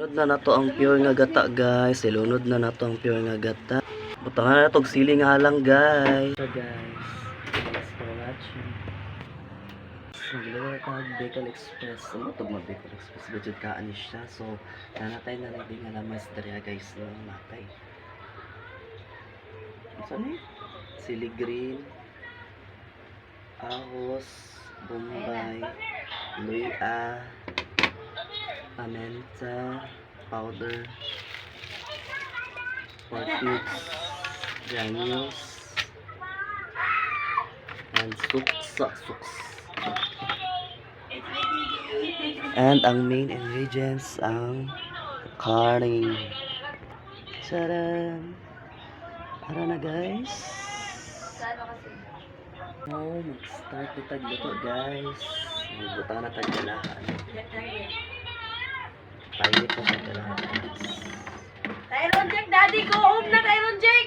Lunod na nato ang pure nga gata, guys. Ilunod na nato ang pure nga gata. Butangan na nato og sili nga halang, guys. So guys, thanks for watching. Naglaro ka Bacon Express. Ano ito mga Bacon Express? Budget kaan siya. So, nanatay na rin din nga lamas dariya, guys. Nanatay. Saan eh? Sili green, ahos, bombay, luya, pamenta, powder, pork cubes, granules, and suksa. And ang main ingredients ang karne. Charan! Tara na, guys. Oh, mag-start na tagluto, guys. Butang na taggalahan. Painit na taggalahan, guys. Tyron Jack, daddy, go home na, Tyron Jack!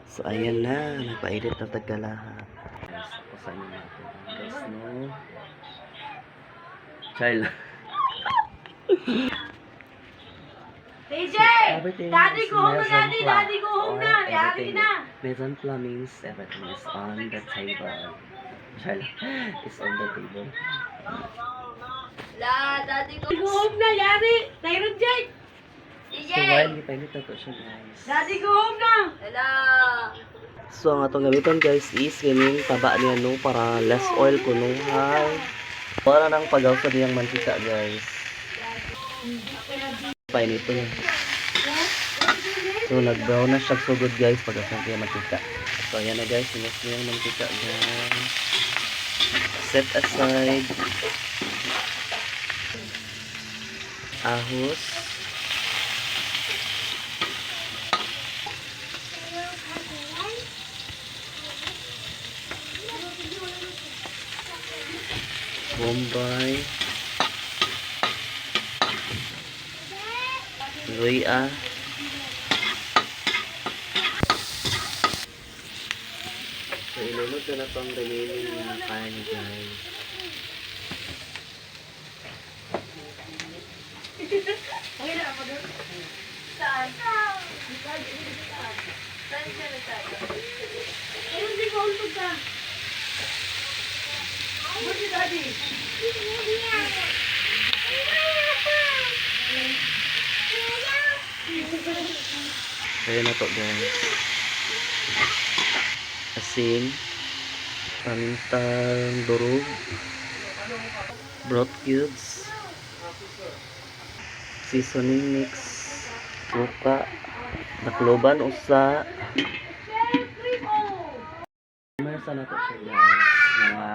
So, ayan na. Nagpainit na taggalahan. Guys, tapusan nyo natin. Guys, no? Child. TJ! Everything Daddy, is go home na, Maison daddy! Plan. Daddy, go home na! Or Yari everything- na! Maison Plan means everything is on the table. Child, is on the table. La, daddy, go home na, yari! Tyron Jack! TJ! So, while ipainit na to siya, guys. Daddy, go home na! Hala! So, ang atong gamiton, guys, is ganing taba niya, no, para less oil kunuhay. Para nang pagawsa niyang mantika, guys. Painit to na. So, nag-brown na siya sugod, guys, pagawsa niya mantika. So, ayan na, guys, sinas niya yung mantika, guys. Set aside. Ahos. Bombay, luya, so ilunod ko na itong remaining na kain, guys. Okay na ako doon. Saan? Saan siya nagtayo? Ayun, di ko ultog ka. Ano si daddy? Ayan na to, guys. Asin, pamintang durog, broth cubes, seasoning mix, suka, nakloban usa. Mersa na to siya, guys. Mga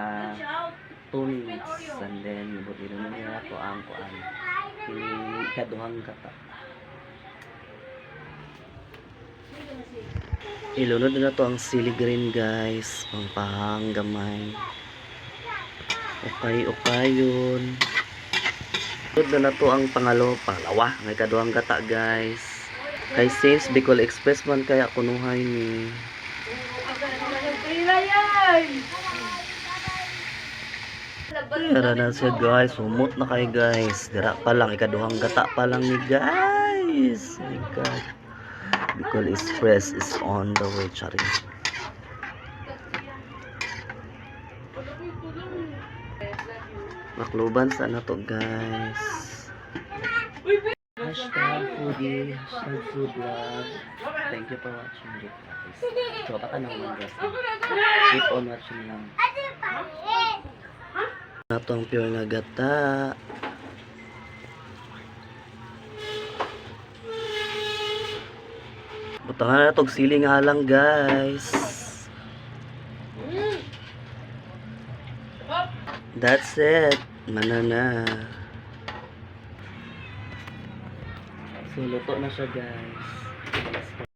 2 minutes. And then, buti naman niya ako ang kuan. Ikaduhang kata. Ilunod na to ang sili green, guys. Pampahanggamay. Okay-okay-yun. Ilunod na to ang pangalawa. May ikaduhang kata, guys. Kay since Bicol Express man kaya kunuhay ni. Tara na siya, guys. Humot na kayo, guys. Dira pa lang. Ikaduhang gata pa lang ni, guys. Oh my God. Bicol Express is on the way. Charing. Makluban sana to, guys. Hashtag foodie. Hashtag food love. Thank you for watching, guys. So, baka naman, guys. Keep on watching lang. Na to ang pure nga gata. Butangan na to og sili nga halang, guys. That's it. Manana. So, luto na siya, guys.